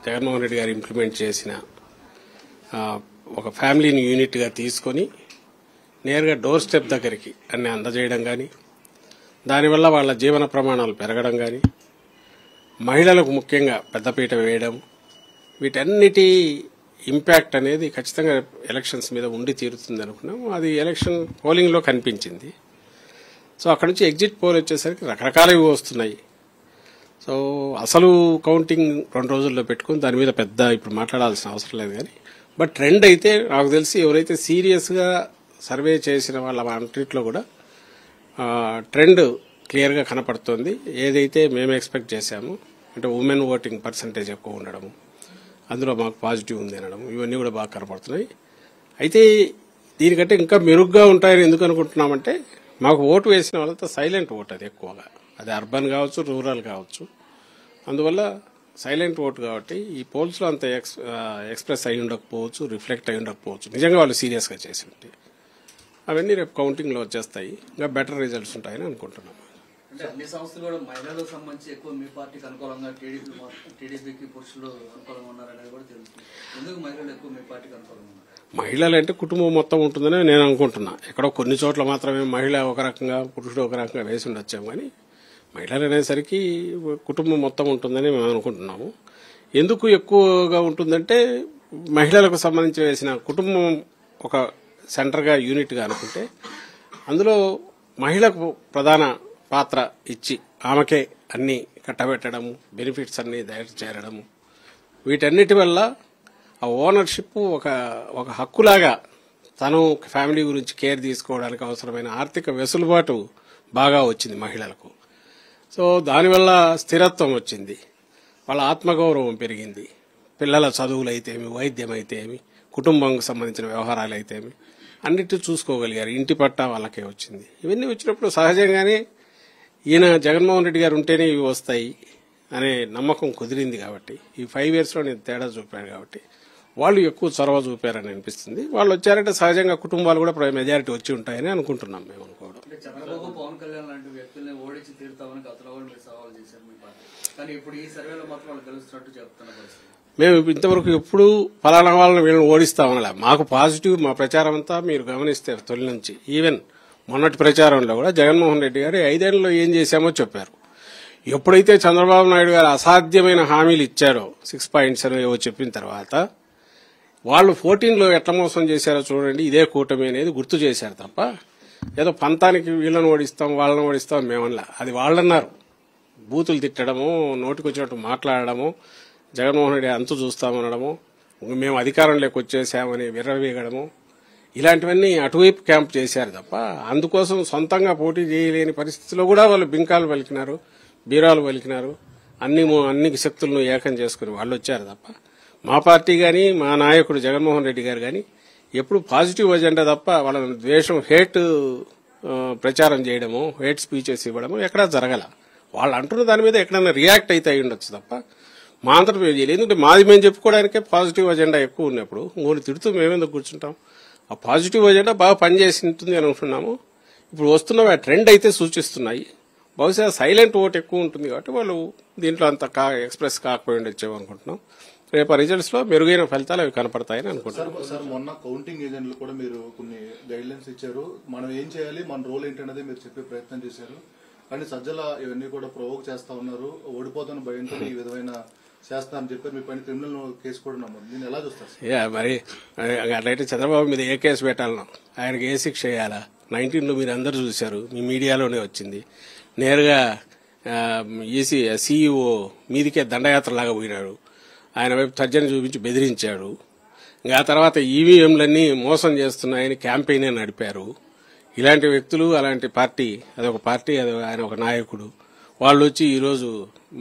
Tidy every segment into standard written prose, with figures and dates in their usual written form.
జగన్మోహన్ రెడ్డి గారు ఇంప్లిమెంట్ చేసిన ఒక ఫ్యామిలీని యూనిట్గా తీసుకొని నేరుగా డోర్ స్టెప్ దగ్గరికి అన్ని అందజేయడం కానీ, దానివల్ల వాళ్ళ జీవన ప్రమాణాలు పెరగడం కానీ, మహిళలకు ముఖ్యంగా పెద్దపీట వేయడం, వీటన్నిటి ఇంపాక్ట్ అనేది ఖచ్చితంగా ఎలక్షన్స్ మీద ఉండి తీరుతుంది అనుకున్నాం. అది ఎలక్షన్ పోలింగ్లో కనిపించింది. సో అక్కడ నుంచి ఎగ్జిట్ పోల్ వచ్చేసరికి రకరకాలవి వస్తున్నాయి. సో అసలు కౌంటింగ్ 2 రోజుల్లో పెట్టుకుని దాని మీద పెద్ద ఇప్పుడు మాట్లాడాల్సిన అవసరం లేదు. కానీ బట్ ట్రెండ్ అయితే నాకు తెలిసి ఎవరైతే సీరియస్గా సర్వే చేసిన వాళ్ళ అంటిట్లో కూడా ట్రెండ్ క్లియర్గా కనపడుతోంది. ఏదైతే మేము ఎక్స్పెక్ట్ చేశామో అంటే ఉమెన్ ఓటింగ్ పర్సంటేజ్ ఎక్కువ ఉండడము, అందులో మాకు పాజిటివ్ ఉంది అనడం, ఇవన్నీ కూడా బాగా కనపడుతున్నాయి. అయితే దీనికంటే ఇంకా మెరుగ్గా ఉంటాయని ఎందుకు అనుకుంటున్నామంటే మాకు ఓటు వేసిన వాళ్ళతో సైలెంట్ ఓటు అది ఎక్కువగా, అది అర్బన్ కావచ్చు, రూరల్ కావచ్చు. అందువల్ల సైలెంట్ ఓటు కాబట్టి ఈ పోల్స్లో అంత ఎక్స్ప్రెస్ అయి ఉండకపోవచ్చు, రిఫ్లెక్ట్ అయి ఉండకపోవచ్చు. నిజంగా వాళ్ళు సీరియస్గా చేసి ఉంటే అవన్నీ రేపు కౌంటింగ్లో వచ్చేస్తాయి. ఇంకా బెటర్ రిజల్ట్స్ ఉంటాయని అనుకుంటున్నాం. అంటే అన్ని సంస్థలు కూడా మహిళలకు సంబంధించి ఎక్కువ మీ పార్టీకి అనుకూలంగా, టీడీపీకి పురుషులు అనుకూలంగా ఉన్నారనేది కూడా తెలుస్తుంది. ఎందుకు మహిళలు ఎక్కువ మీ పార్టీకి అనుకూలంగా ఉన్నారు? మహిళలు అంటే కుటుంబం మొత్తం ఉంటుందని నేను అనుకుంటున్నా. ఎక్కడో కొన్ని చోట్ల మాత్రమే మహిళ ఒక రకంగా, పురుషుడు ఒక రకంగా వేసి ఉండొచ్చాము. కానీ మహిళలు అనేసరికి కుటుంబం మొత్తం ఉంటుందని మేము అనుకుంటున్నాము. ఎందుకు ఎక్కువగా ఉంటుందంటే మహిళలకు సంబంధించి వేసిన కుటుంబం ఒక సెంటర్గా, యూనిట్గా అనుకుంటే అందులో మహిళకు ప్రధాన పాత్ర ఇచ్చి ఆమెకే అన్ని కట్టబెట్టడము, బెనిఫిట్స్ అన్ని దయచేసి చేరడము, వీటన్నిటి వల్ల ఆ ఓనర్షిప్ ఒక హక్కులాగా తను ఫ్యామిలీ గురించి కేర్ తీసుకోవడానికి అవసరమైన ఆర్థిక వెసులుబాటు బాగా వచ్చింది మహిళలకు. సో దానివల్ల స్థిరత్వం వచ్చింది, వాళ్ళ ఆత్మగౌరవం పెరిగింది. పిల్లల చదువులు అయితేమి, వైద్యం అయితేమి, కుటుంబానికి సంబంధించిన వ్యవహారాలు అయితేమి అన్నిటి చూసుకోగలిగారు. ఇంటి పట్టా వాళ్ళకే వచ్చింది. ఇవన్నీ వచ్చినప్పుడు సహజంగానే ఈయన జగన్మోహన్ రెడ్డి గారు ఉంటేనే ఇవి వస్తాయి అనే నమ్మకం కుదిరింది. కాబట్టి ఈ 5 yearsలో నేను తేడా చూపాను కాబట్టి వాళ్ళు ఎక్కువ చొరవ చూపారని అనిపిస్తుంది. వాళ్ళు వచ్చారంటే సహజంగా కుటుంబాలు కూడా మెజారిటీ వచ్చి ఉంటాయని అనుకుంటున్నాం మేము. అనుకోవడం చంద్రబాబు, పవన్ కళ్యాణ్ లాంటి వ్యక్తుల్ని ఓడించి తీరుతామని గతంలో కూడా మీరు సవాల్ చేశారు మీ పార్టీ. కానీ ఇప్పుడు ఈ సర్వేలో మాత్రం వాళ్ళు గెలుస్తున్నట్టు చెప్తున్న పరిస్థితి. మేము ఇంతవరకు ఎప్పుడు ఫలానా వాళ్ళని వీళ్ళని ఓడిస్తామనలే. మాకు పాజిటివ్ మా ప్రచారం అంతా మీరు గమనిస్తే తొలి నుంచి ఈవెన్ మొన్నటి ప్రచారంలో కూడా జగన్మోహన్ రెడ్డి గారు 5 ఏళ్లలో ఏం చేశామో చెప్పారు. ఎప్పుడైతే చంద్రబాబు నాయుడు గారు అసాధ్యమైన హామీలు ఇచ్చారో 6 points ఏవో చెప్పిన తర్వాత వాళ్ళు 14లో ఎట్లా మోసం చేశారో చూడండి, ఇదే కూటమి అనేది గుర్తు చేశారు తప్ప ఏదో పంతానికి వీళ్ళని ఓడిస్తాం వాళ్ళని ఓడిస్తాం మేమన్నా. అది వాళ్ళన్నారు. బూతులు తిట్టడము, నోటికి వచ్చినట్టు మాట్లాడడము, జగన్మోహన్ రెడ్డి అంతు చూస్తామనడము, మేము అధికారంలోకి వచ్చేసామని విర్రవీగడము, ఇలాంటివన్నీ అటువైపు క్యాంప్ చేశారు తప్ప అందుకోసం సొంతంగా పోటీ చేయలేని పరిస్థితిలో కూడా వాళ్ళు బింకాలు పలికినారు, బీరాలు పలికినారు. అన్ని శక్తులను ఏకం చేసుకుని వాళ్ళు వచ్చారు తప్ప మా పార్టీ కానీ మా నాయకుడు జగన్మోహన్ రెడ్డి గారు కానీ ఎప్పుడు పాజిటివ్ అజెండా తప్ప వాళ్ళ ద్వేషం, హేట్ ప్రచారం చేయడము, హేట్ స్పీచెస్ ఇవ్వడము ఎక్కడా జరగల. వాళ్ళు అంటున్న దాని మీద ఎక్కడైనా రియాక్ట్ అయితే అయి ఉండొచ్చు తప్ప మా అంతటా మేము చేయలేదు. ఎందుకంటే మాది మేము చెప్పుకోవడానికే పాజిటివ్ అజెండా ఎక్కువ ఉన్నప్పుడు ఇంకోటి తిడుతూ మేమెందుకు కూర్చుంటాం? ఆ పాజిటివ్ అజెండా బాగా పనిచేసి ఉంటుంది అని అనుకుంటున్నాము. ఇప్పుడు వస్తున్న ట్రెండ్ అయితే సూచిస్తున్నాయి. బహుశా సైలెంట్ ఓట్ ఎక్కువ ఉంటుంది కాబట్టి వాళ్ళు దీంట్లో అంత ఎక్స్ప్రెస్ కాకపోయి ఉండొచ్చేమో అనుకుంటున్నాం. రేపు రిజల్ట్స్ లో మెరుగైన ఫలితాలు అవి కనపడతాయని అనుకుంటున్నాం. సార్, మొన్న కౌంటింగ్ ఏజెంట్లు కూడా మీరు కొన్ని గైడ్ లైన్స్ ఇచ్చారు. మనం ఏం చేయాలి, మన రోల్ ఏంటనేది మీరు చెప్పే ప్రయత్నం చేశారు. కానీ సజ్జల ఇవన్నీ కూడా ప్రొవోక్ చేస్తా ఉన్నారు. ఓడిపోతున్న భయంతో ఈ విధమైన చేస్తారని చెప్పారు. మీ పైన క్రిమినల్ కేసు కూడా నమ్మదు. దీన్ని ఎలా చూస్తారు? మరి అట్లయితే చంద్రబాబు మీద ఏ కేసు పెట్టాలన్నా, ఆయనకి ఏ శిక్ష వేయాలా? 19లో మీరు అందరూ చూశారు, మీ మీడియాలోనే వచ్చింది. నేరుగా ఈసీ సీఈఓ మీదికే దండయాత్రలాగా పోయినాడు. ఆయన వైపు తర్జన చూపించి బెదిరించాడు. ఇంకా ఆ తర్వాత ఈవీఎంలన్నీ మోసం చేస్తున్నాయని క్యాంపెయినే నడిపారు. ఇలాంటి వ్యక్తులు, అలాంటి పార్టీ, అదొక పార్టీ, అది ఆయన ఒక నాయకుడు, వాళ్ళు వచ్చి ఈరోజు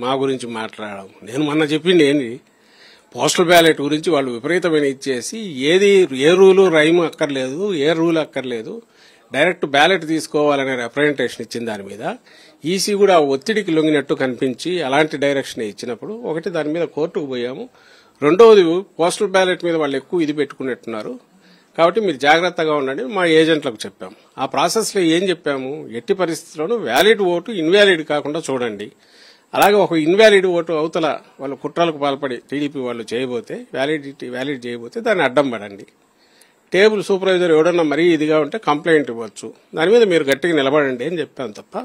మా గురించి మాట్లాడడం. నేను మొన్న చెప్పింది ఏంటి, పోస్టల్ బ్యాలెట్ గురించి వాళ్ళు విపరీతమైన ఇచ్చేసి ఏ రూలు రైమ్ అక్కర్లేదు, ఏ రూల్ అక్కర్లేదు, డైరెక్ట్ బ్యాలెట్ తీసుకోవాలనే రిప్రజెంటేషన్ ఇచ్చిన దాని మీద ఈసీ కూడా ఒత్తిడికి లొంగినట్టు కనిపించి అలాంటి డైరెక్షన్ ఇచ్చినప్పుడు ఒకటి దాని మీద కోర్టుకు పోయాము. రెండవది పోస్టల్ బ్యాలెట్ మీద వాళ్ళు ఎక్కువ ఇది పెట్టుకున్నట్టున్నారు కాబట్టి మీరు జాగ్రత్తగా ఉండండి మా ఏజెంట్లకు చెప్పాము. ఆ ప్రాసెస్లో ఏం చెప్పాము, ఎట్టి పరిస్థితుల్లోనూ వ్యాలిడ్ ఓటు ఇన్వాలిడ్ కాకుండా చూడండి. అలాగే ఒక ఇన్వాలిడ్ ఓటు అవతల వాళ్ళు కుట్రలకు పాల్పడి టీడీపీ వాళ్ళు చేయబోతే వ్యాలిడ్ చేయబోతే దాన్ని అడ్డం పడండి. టేబుల్ సూపర్వైజర్ ఎవడన్నా మరీ ఇదిగా ఉంటే కంప్లైంట్ ఇవ్వచ్చు. దాని మీద మీరు గట్టిగా నిలబడండి అని చెప్పాను తప్ప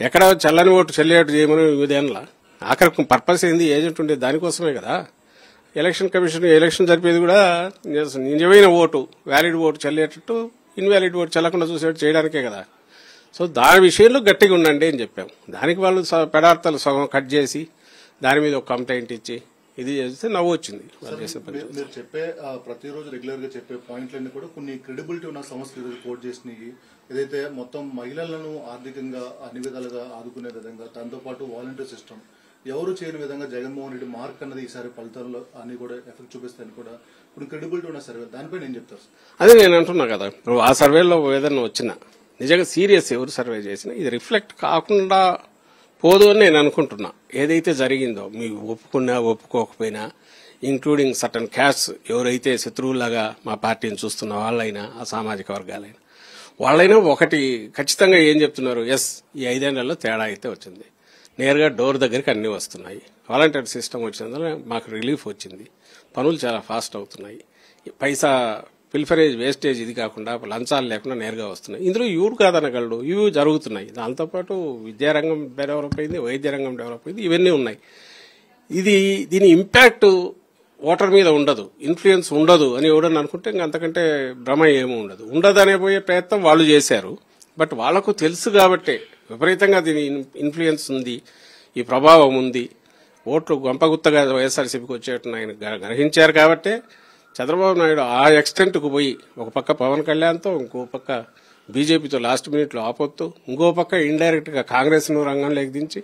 ఎక్కడ చల్లని ఓటు చెల్లేటు చేయమని విధానంలా ఆఖరికి పర్పస్ ఏంది, ఏజెంట్ ఉండేది దానికోసమే కదా. ఎలక్షన్ కమిషన్ ఎలక్షన్ జరిపేది కూడా నిజమైన ఓటు వ్యాలిడ్ ఓటు చెల్లేటట్టు ఇన్వాలిడ్ ఓటు చెల్లకుండా చూసేట్టు చేయడానికే కదా. సో దాని విషయంలో గట్టిగా ఉండండి అని చెప్పాం. దానికి వాళ్ళు పెడార్థాలు సగం కట్ చేసి దాని మీద ఒక కంప్లైంట్ ఇచ్చి ఇది చేస్తే నవ్వు వచ్చింది వాళ్ళు చేసిన పని. మీరు చెప్పే ప్రతిరోజు రెగ్యులర్ గా చెప్పే పాయింట్లన్నీ కూడా కొన్ని క్రెడిబిలిటీ ఉన్న సంస్థలు కోట్ చేసినాయి. ఏదైతే మొత్తం మహిళలను ఆర్థికంగా అన్ని విధాలుగా ఆదుకునే విధంగా, దాంతో పాటు వాలంటీర్ సిస్టమ్ ఎవరు చేయని విధంగా జగన్మోహన్ రెడ్డి మార్క్ అన్నది ఈసారి ఫలితాల్లో అన్ని కూడా ఎఫెక్ట్ చూపిస్తాయని కూడా ఇప్పుడు క్రెడిబిలిటీ ఉన్న సర్వే దానిపై నేను చెప్తాను. అదే నేను అంటున్నా కదా, ఇప్పుడు ఆ సర్వేలో ఏదన్నా వచ్చినా నిజంగా సీరియస్ ఎవరు సర్వే చేసినా ఇది రిఫ్లెక్ట్ కాకుండా పోదు అని నేను అనుకుంటున్నా. ఏదైతే జరిగిందో మీకు ఒప్పుకున్నా ఒప్పుకోకపోయినా, ఇంక్లూడింగ్ సర్టన్ క్యాస్ట్ ఎవరైతే శత్రువులాగా మా పార్టీని చూస్తున్న వాళ్ళైనా, ఆ సామాజిక వర్గాలైనా వాళ్ళైనా ఒకటి ఖచ్చితంగా ఏం చెప్తున్నారు, ఎస్ ఈ 5 ఏళ్లలో తేడా అయితే వచ్చింది. నేరుగా డోర్ దగ్గరికి అన్ని వస్తున్నాయి. వాలంటీర్ సిస్టమ్ వచ్చినందువల్ల మాకు రిలీఫ్ వచ్చింది. పనులు చాలా ఫాస్ట్ అవుతున్నాయి. పైసా పిల్ఫరేజ్ వేస్టేజ్ ఇది కాకుండా లంచాలు లేకుండా నేరుగా వస్తున్నాయి. ఇందులో ఇవి కాదనగలడు, ఇవి జరుగుతున్నాయి. దాంతోపాటు విద్యారంగం డెవలప్ అయింది, వైద్య రంగం డెవలప్ అయింది, ఇవన్నీ ఉన్నాయి. దీని ఇంపాక్ట్ ఓటర్ మీద ఉండదు, ఇన్ఫ్లుయెన్స్ ఉండదు అని ఎవడని అనుకుంటే ఇంక అంతకంటే భ్రమ ఏమీ ఉండదు. ఉండదనే పోయే ప్రయత్నం వాళ్ళు చేశారు. బట్ వాళ్లకు తెలుసు కాబట్టే విపరీతంగా దీని ఇన్ఫ్లుయెన్స్ ఉంది, ఈ ప్రభావం ఉంది. ఓట్లు గంపగుత్తగా వైఎస్ఆర్సీపీకి వచ్చేట్టు ఆయన గ్రహించారు కాబట్టే చంద్రబాబు నాయుడు ఆ ఎక్స్టెంట్కు పోయి ఒక పక్క పవన్ కళ్యాణ్తో, ఇంకో పక్క బీజేపీతో లాస్ట్ మినిట్లో ఆపొత్తు, ఇంకో పక్క ఇండైరెక్ట్ గా కాంగ్రెస్ ను రంగంలోకి దించి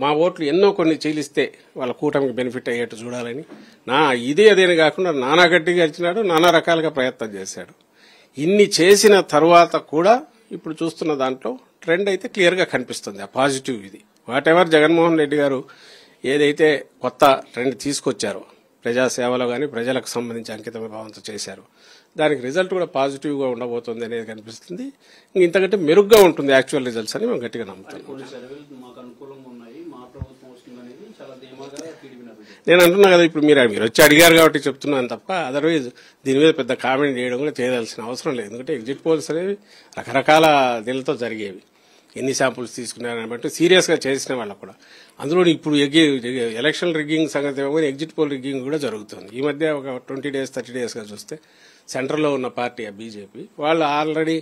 మా ఓట్లు ఎన్నో కొన్ని చీలిస్తే వాళ్ళ కూటమికి బెనిఫిట్ అయ్యేట్టు చూడాలని అదేని కాకుండా నానా గట్టిగా ఇచ్చినాడు, నానా రకాలుగా ప్రయత్నం చేశాడు. ఇన్ని చేసిన తర్వాత కూడా ఇప్పుడు చూస్తున్న దాంట్లో ట్రెండ్ అయితే క్లియర్ గా కనిపిస్తుంది. ఆ పాజిటివ్ ఇది వాట్ ఎవర్ జగన్మోహన్ రెడ్డి గారు ఏదైతే కొత్త ట్రెండ్ తీసుకొచ్చారో ప్రజాసేవలో గానీ ప్రజలకు సంబంధించి అంకిత భావంతో చేశారు, దానికి రిజల్ట్ కూడా పాజిటివ్ గా ఉండబోతుంది అనేది కనిపిస్తుంది. ఇంతకంటే మెరుగ్గా ఉంటుంది యాక్చువల్ రిజల్ట్స్ అని మేము గట్టిగా నమ్ముతాం. నేను అంటున్నా కదా, ఇప్పుడు మీరు వచ్చి అడిగారు కాబట్టి చెప్తున్నాను తప్ప అదర్వైజ్ దీని మీద పెద్ద కామెంట్ చేయడం కూడా చేయవలసిన అవసరం లేదు. ఎందుకంటే ఎగ్జిట్ పోల్స్ అనేవి రకరకాల దీనితో జరిగేవి. ఎన్ని శాంపుల్స్ తీసుకున్నారని బట్టి సీరియస్ గా చేసిన వాళ్ళకు కూడా అందులో ఇప్పుడు ఎలక్షన్ రిగ్గింగ్ సంగతి ఏమో ఎగ్జిట్ పోల్ రిగ్గింగ్ కూడా జరుగుతుంది. ఈ మధ్య ఒక 20 days 30 days గా చూస్తే సెంట్రల్లో ఉన్న పార్టీ బీజేపీ వాళ్ళు ఆల్రెడీ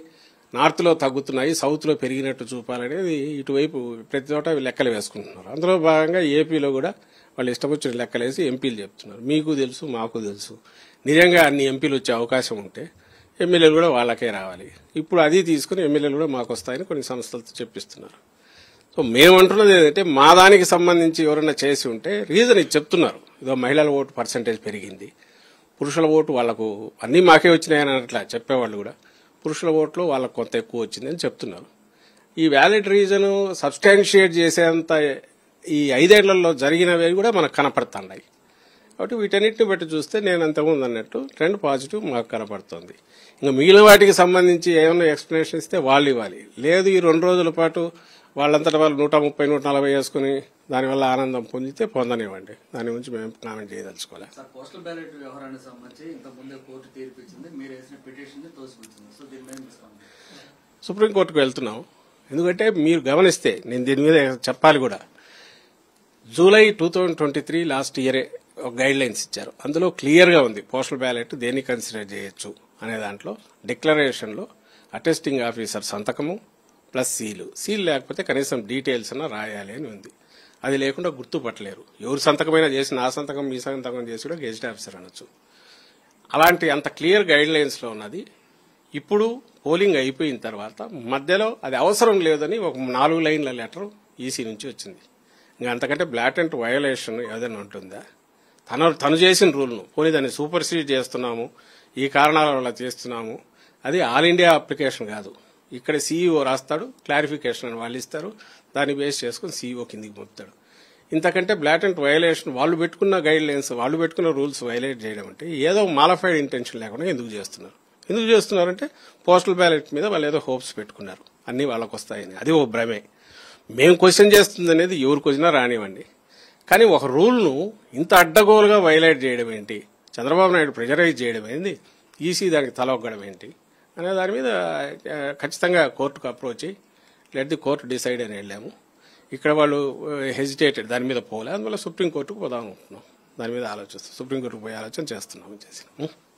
నార్త్ లో తగ్గుతున్నాయి, సౌత్ లో పెరిగినట్టు చూపాలనేది ఇటువైపు ప్రతి చోట లెక్కలు వేసుకుంటున్నారు. అందులో భాగంగా ఏపీలో కూడా వాళ్ళు ఇష్టం వచ్చిన లెక్కలేసి ఎంపీలు చెప్తున్నారు. మీకు తెలుసు, మాకు తెలుసు, నిజంగా అన్ని ఎంపీలు వచ్చే అవకాశం ఉంటే ఎమ్మెల్యేలు కూడా వాళ్ళకే రావాలి. ఇప్పుడు అది తీసుకుని ఎమ్మెల్యేలు కూడా మాకు వస్తాయని కొన్ని సంస్థలతో చెప్పిస్తున్నారు. సో మేమంటున్నది ఏంటంటే మా దానికి సంబంధించి ఎవరైనా చేసి ఉంటే రీజన్ ఇది చెప్తున్నారు. ఇదో మహిళల ఓటు పర్సంటేజ్ పెరిగింది, పురుషుల ఓటు వాళ్లకు అన్ని మాకే వచ్చినాయని అట్లా చెప్పేవాళ్ళు కూడా పురుషుల ఓట్లు వాళ్ళకు కొంత ఎక్కువ వచ్చిందని చెప్తున్నారు. ఈ వ్యాలిడ్ రీజన్ సబ్స్టాన్షియేట్ చేసేంత ఈ 5 ఏళ్లలో జరిగినవి కూడా మనకు కనపడుతున్నాయి. కాబట్టి వీటన్నిటిని బట్టి చూస్తే నేను అంతకుముందు అన్నట్టు ట్రెండ్ పాజిటివ్ మాకు కనపడుతుంది. ఇంకా మిగిలిన వాటికి సంబంధించి ఏమైనా ఎక్స్ప్లెనేషన్ ఇస్తే వాళ్ళు ఇవ్వాలి. లేదు ఈ 2 రోజుల పాటు వాళ్ళంతటా వాళ్ళు 130, 140 వేసుకుని దానివల్ల ఆనందం పొందితే పొందనివ్వండి. దాని గురించి మేము కామెంట్ చేయదలుచుకోవాలి. పోస్టల్ బ్యాలెట్ వ్యవహారానికి సంబంధించి ఇంతకుముందే కోర్టు తీర్పిచ్చింది, మీరు వేసిన పిటిషన్ తోసిపుచ్చింది. సో దీని మీద సుప్రీంకోర్టుకు వెళ్తున్నాం. ఎందుకంటే మీరు గమనిస్తే నేను దీని మీద చెప్పాలి కూడా, జూలై 2023 లాస్ట్ ఇయరే ఒక గైడ్ లైన్స్ ఇచ్చారు. అందులో క్లియర్ గా ఉంది పోస్టల్ బ్యాలెట్ దేన్ని కన్సిడర్ చేయొచ్చు అనే దాంట్లో డిక్లరేషన్ లో అటెస్టింగ్ ఆఫీసర్ సంతకము ప్లస్ సీల్ లేకపోతే కనీసం డీటెయిల్స్ అన్నా రాయాలి అని ఉంది. అది లేకుండా గుర్తుపట్టలేరు. ఎవరు సంతకమైనా చేసి నా సంతకం మీ సంతకం చేసి కూడా గెజిట్ ఆఫీసర్ అనొచ్చు. అలాంటి అంత క్లియర్ గైడ్ లైన్స్ లో ఉన్నది. ఇప్పుడు పోలింగ్ అయిపోయిన తర్వాత మధ్యలో అది అవసరం లేదని ఒక 4 లైన్ల లెటర్ ఈసీ నుంచి వచ్చింది. ఇంకా అంతకంటే బ్లాటెంట్ వయోలేషన్ ఏదైనా ఉంటుందా? తను చేసిన రూల్ను పోనీ దాన్ని సూపర్సీడ్ చేస్తున్నాము, ఈ కారణాల వల్ల చేస్తున్నాము, అది ఆల్ ఇండియా అప్లికేషన్ కాదు. ఇక్కడ సీఈఓ రాస్తాడు, క్లారిఫికేషన్ అని వాళ్ళు ఇస్తారు, దాన్ని బేస్ చేసుకుని సీఈఓ కిందికి పంపుతాడు. ఇంతకంటే బ్లాటెంట్ వయోలేషన్ వాళ్ళు పెట్టుకున్న గైడ్ లైన్స్, వాళ్ళు పెట్టుకున్న రూల్స్ వైలేట్ చేయడం అంటే ఏదో మాలిఫైడ్ ఇంటెన్షన్ లేకుండా ఎందుకు చేస్తున్నారంటే పోస్టల్ బ్యాలెట్ మీద వాళ్ళు ఏదో హోప్స్ పెట్టుకున్నారు, అన్ని వాళ్ళకు వస్తాయని. అది ఓ భ్రమే. మేము క్వశ్చన్ చేస్తుంది అనేది ఎవరికి వచ్చినా రానివ్వండి, కానీ ఒక రూల్ను ఇంత అడ్డగోలుగా వైలేట్ చేయడం ఏంటి, చంద్రబాబు నాయుడు ప్రెజరైజ్ చేయడం ఏంటి, ఈసీ దానికి తలొగ్గడం ఏంటి అనే దాని మీద ఖచ్చితంగా కోర్టుకు అప్రోచ్ అయ్యి లెట్ ది కోర్టు డిసైడ్ అని వెళ్ళాము. ఇక్కడ వాళ్ళు హెజిటేటెడ్, దాని మీద పోలే, అందువల్ల సుప్రీంకోర్టుకు పోదాం అనుకుంటున్నాం. దాని మీద ఆలోచిస్తాం, సుప్రీంకోర్టుకు పోయి ఆలోచన చేస్తున్నాం.